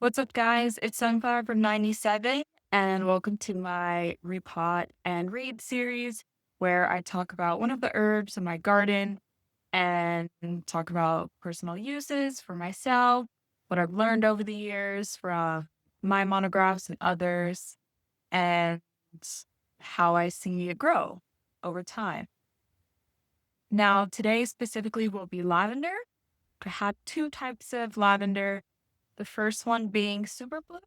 What's up, guys? It's Sunflower from 97, and welcome to my Repot and Read series where I talk about one of the herbs in my garden and talk about personal uses for myself, what I've learned over the years from my monographs and others, and how I see it grow over time. Now, today specifically will be lavender. I have two types of lavender. The first one being super blue.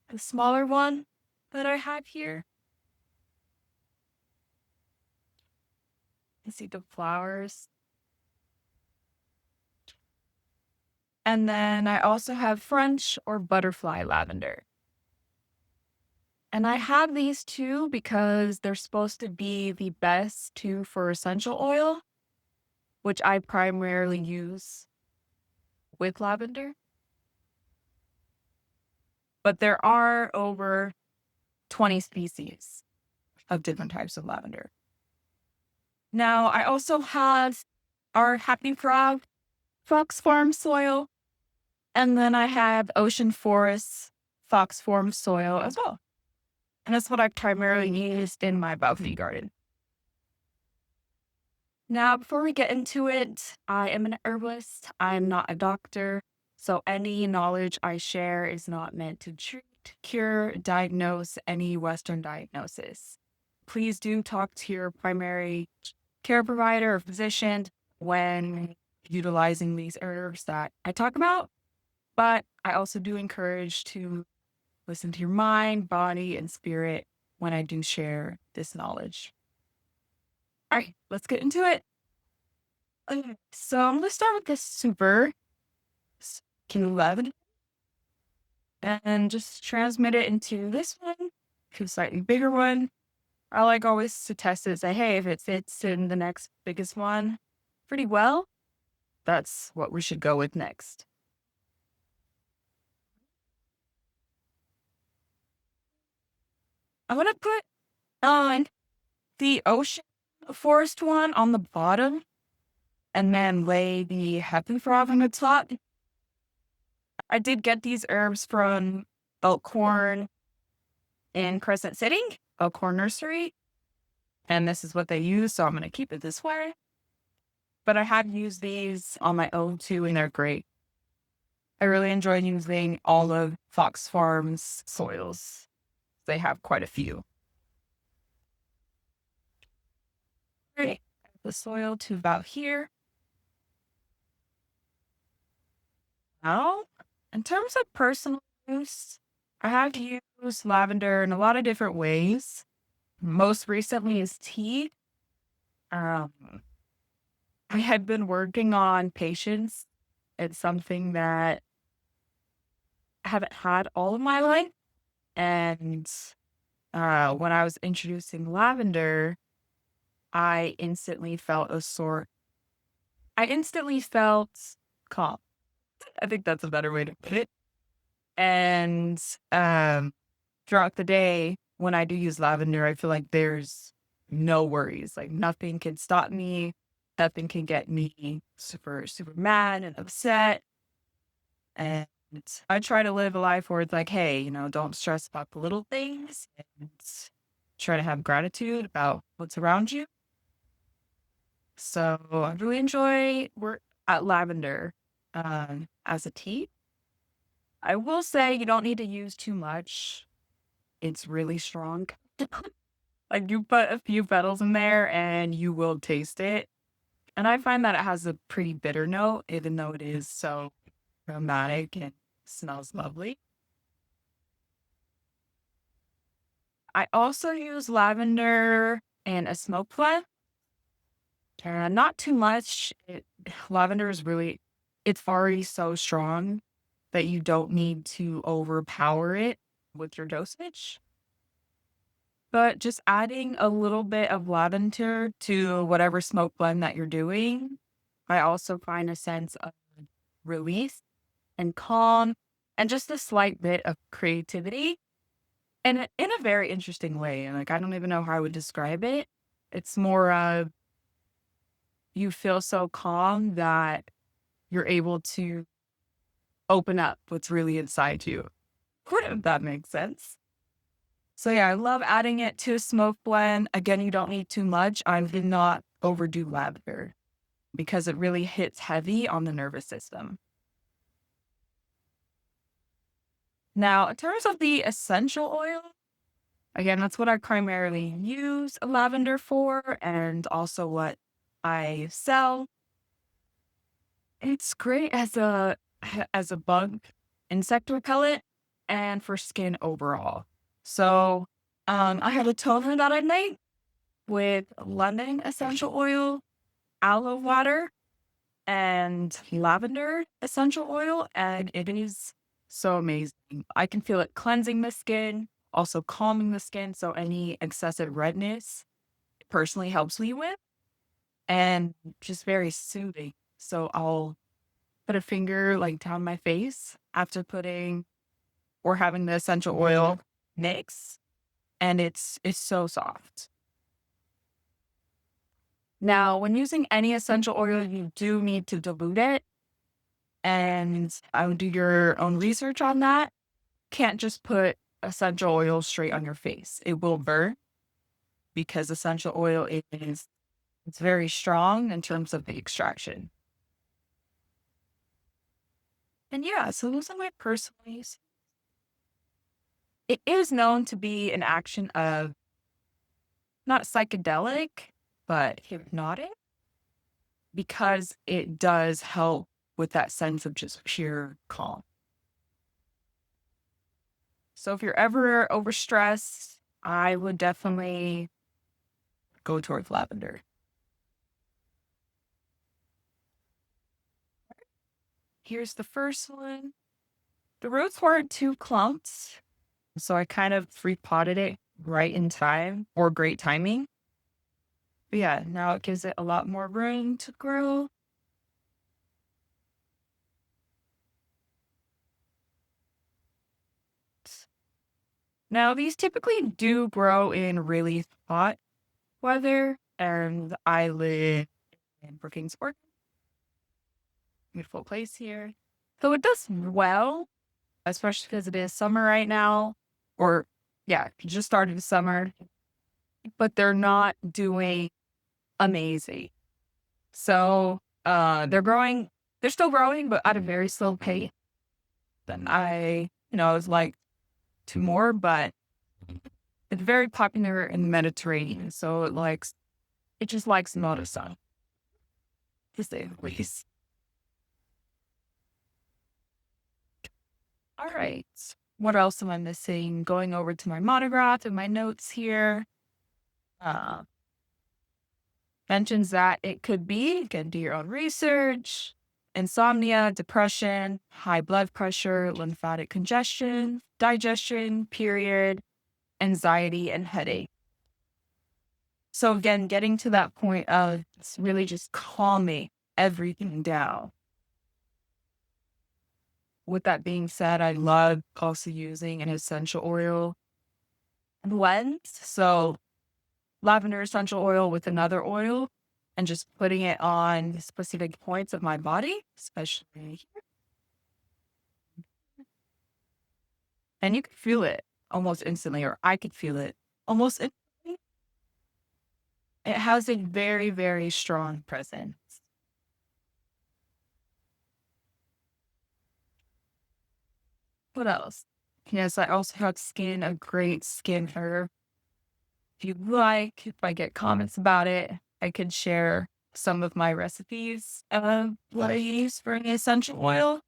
The smaller one that I have here. You see the flowers. And then I also have French or butterfly lavender. And I have these two because they're supposed to be the best two for essential oil, which I primarily use with lavender. But there are over 20 species of different types of lavender. Now, I also have our Happy Frog Fox Farm soil. And then I have Ocean Forest Fox Farm soil as well. And that's what I primarily used in my balcony garden. Now, before we get into it, I am an herbalist. I'm not a doctor. So any knowledge I share is not meant to treat, cure, diagnose any Western diagnosis. Please do talk to your primary care provider or physician when utilizing these herbs that I talk about. But I also do encourage to listen to your mind, body, and spirit when I do share this knowledge. All right, let's get into it. Okay, so I'm going to start with this super Q11 and just transmit it into this one, to a slightly bigger one. I like always to test it, say, hey, if it fits in the next biggest one pretty well, that's what we should go with next. I'm going to put on the ocean forest one on the bottom and then lay the happy frog on the top. I did get these herbs from Elkhorn in Crescent City, Elkhorn Nursery, and this is what they use, so I'm going to keep it this way. But I have used these on my own too, and they're great. I really enjoy using all of Fox Farm's soils. They have quite a few. Great. The soil to about here. Now, in terms of personal use, I have used lavender in a lot of different ways. Most recently is tea. Um, I had been working on patience. It's something that I haven't had all of my life. And when I was introducing lavender, I instantly felt calm. I think that's a better way to put it. And throughout the day, when I do use lavender, I feel like there's no worries. Like nothing can stop me. Nothing can get me super, super mad and upset. And I try to live a life where it's like, hey, don't stress about the little things and try to have gratitude about what's around you. So I really enjoy work at lavender as a tea. I will say you don't need to use too much. It's really strong. Like you put a few petals in there and you will taste it. And I find that it has a pretty bitter note, even though it is so aromatic and smells lovely. I also use lavender in a smoke plant. Not too much. Lavender is really, it's already so strong that you don't need to overpower it with your dosage. But just adding a little bit of lavender to whatever smoke blend that you're doing, I also find a sense of release and calm and just a slight bit of creativity and in a very interesting way. Like, I don't even know how I would describe it. It's more of you feel so calm that you're able to open up what's really inside you. If that makes sense. So yeah, I love adding it to a smoke blend. Again, you don't need too much. I did not overdo lavender because it really hits heavy on the nervous system. Now, in terms of the essential oil, again, that's what I primarily use lavender for and also what I sell. It's great as a bug insect repellent and for skin overall. So, I have a toner that I make with lemon essential oil, aloe water, and lavender essential oil, and it is so amazing. I can feel it cleansing the skin, also calming the skin, so any excessive redness it personally helps me with, and just very soothing. So I'll put a finger like down my face after putting or having the essential oil mix, and it's so soft. Now, when using any essential oil, you do need to dilute it, and I would do your own research on that. Can't just put essential oil straight on your face. It will burn because essential oil is it's very strong in terms of the extraction. And yeah, so those are my personal use. It is known to be an action of not psychedelic, but hypnotic because it does help with that sense of just pure calm. So if you're ever overstressed, I would definitely go towards lavender. Here's the first one. The roots weren't too clumped, so I kind of repotted it right in time or great timing. But yeah, now it gives it a lot more room to grow. Now, these typically do grow in really hot weather, and I live in Brookings, Oregon. Beautiful place here. So it does well, especially because it is summer right now, or yeah, just started summer, but they're not doing amazing. So they're still growing, but at a very slow pace than I was like to more, but it's very popular in the Mediterranean. So it just likes not a sun, to say the least. All right. What else am I missing? Going over to my monograph and my notes here. Uh, mentions that it could be, you can do your own research, insomnia, depression, high blood pressure, lymphatic congestion, digestion, period, anxiety, and headache. So again, getting to that point of it's really just calming everything down. With that being said, I love also using an essential oil blend. So lavender essential oil with another oil and just putting it on specific points of my body, especially here. And you can feel it almost instantly, or I could feel it almost instantly. It has a very, very strong presence. What else? Yes, I also have a great skin herb. If you like, if I get comments about it, I could share some of my recipes of what I use for an essential oil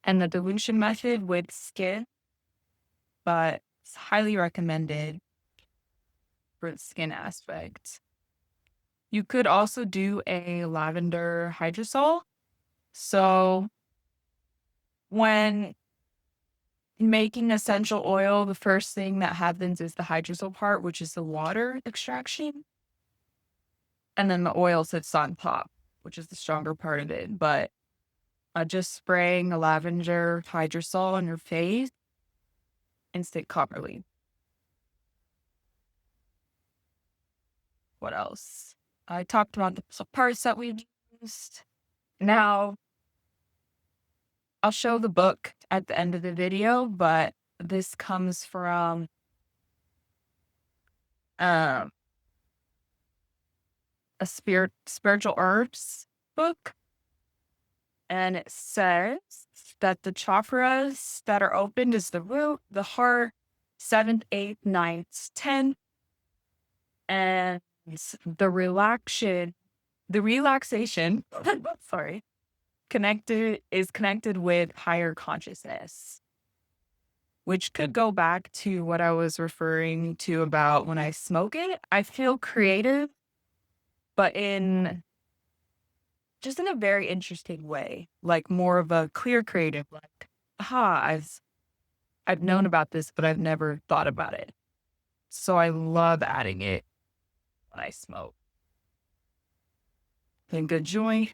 and the dilution method with skin, but it's highly recommended for the skin aspect. You could also do a lavender hydrosol. So when making essential oil, the first thing that happens is the hydrosol part, which is the water extraction. And then the oil sits on top, which is the stronger part of it. But just spraying a lavender hydrosol on your face, instant calm relief. What else? I talked about the parts that we've used. Now, I'll show the book at the end of the video, but this comes from um, a spiritual herbs book, and it says that the chakras that are opened is the root, the heart, seventh, eighth, ninth, tenth, and the relaxation, sorry, connected with higher consciousness, which could go back to what I was referring to about when I smoke it. I feel creative, but in a very interesting way, like more of a clear creative, like, aha, I've known about this, but I've never thought about it. So I love adding it when I smoke. And good joy.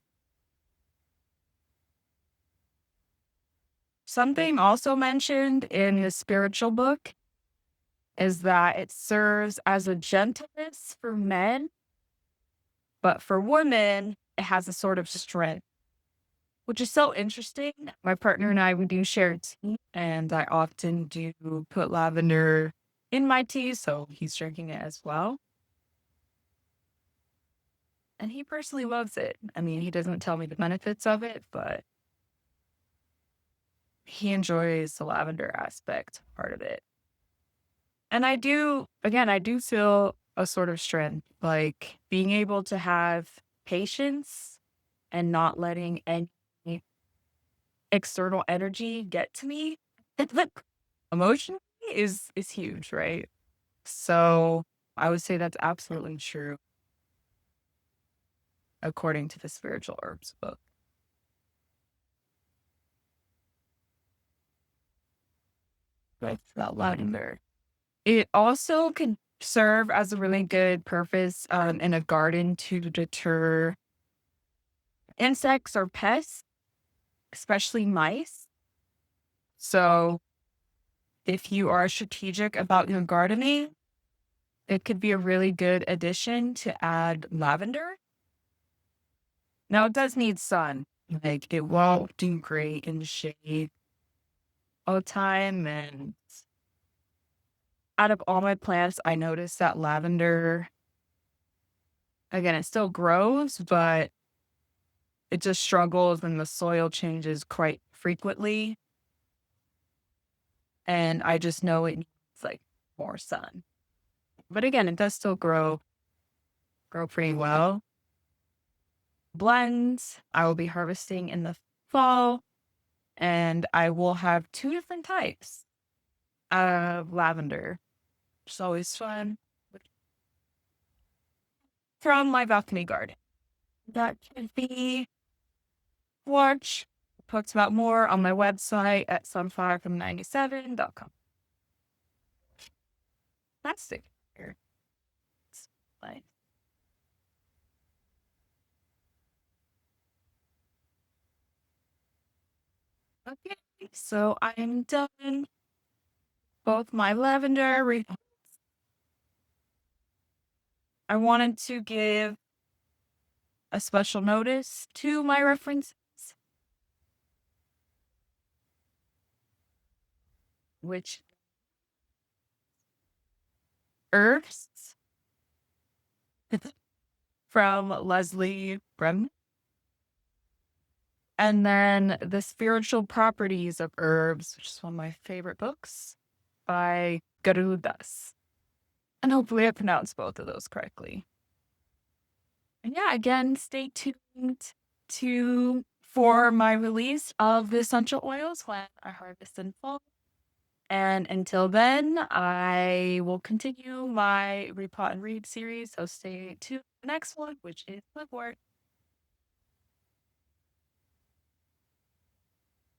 Something also mentioned in his spiritual book is that it serves as a gentleness for men, but for women, it has a sort of strength, which is so interesting. My partner and I, we do share tea, and I often do put lavender in my tea, so he's drinking it as well. And he personally loves it. I mean, he doesn't tell me the benefits of it, but he enjoys the lavender aspect part of it. And I do feel a sort of strength, like being able to have patience and not letting any external energy get to me. Emotionally is huge, right? So I would say that's absolutely true according to the spiritual herbs book. Right. About lavender. It also can serve as a really good purpose in a garden to deter insects or pests, especially mice. So if you are strategic about your gardening, it could be a really good addition to add lavender. Now, it does need sun. Like, it won't do great in the shade all the time. And out of all my plants, I noticed that lavender, again, it still grows, but it just struggles and the soil changes quite frequently. And I just know it needs like more sun. But again, it does still grow pretty well. Blends, I will be harvesting in the fall, and I will have two different types of lavender. It's always fun from my balcony garden. That can be watch. Talks about more on my website at sunfirefrom97.com. Plastic here. It's fine. Okay, so I am done. Both my lavender. I wanted to give a special notice to my references, which herbs from Leslie Brem, and then The Spiritual Properties of Herbs, which is one of my favorite books by Garudas. And hopefully I pronounced both of those correctly. And yeah, again, stay tuned for my release of the essential oils when I harvest in fall. And until then, I will continue my Repot and Read series. So stay tuned for the next one, which is Live Work.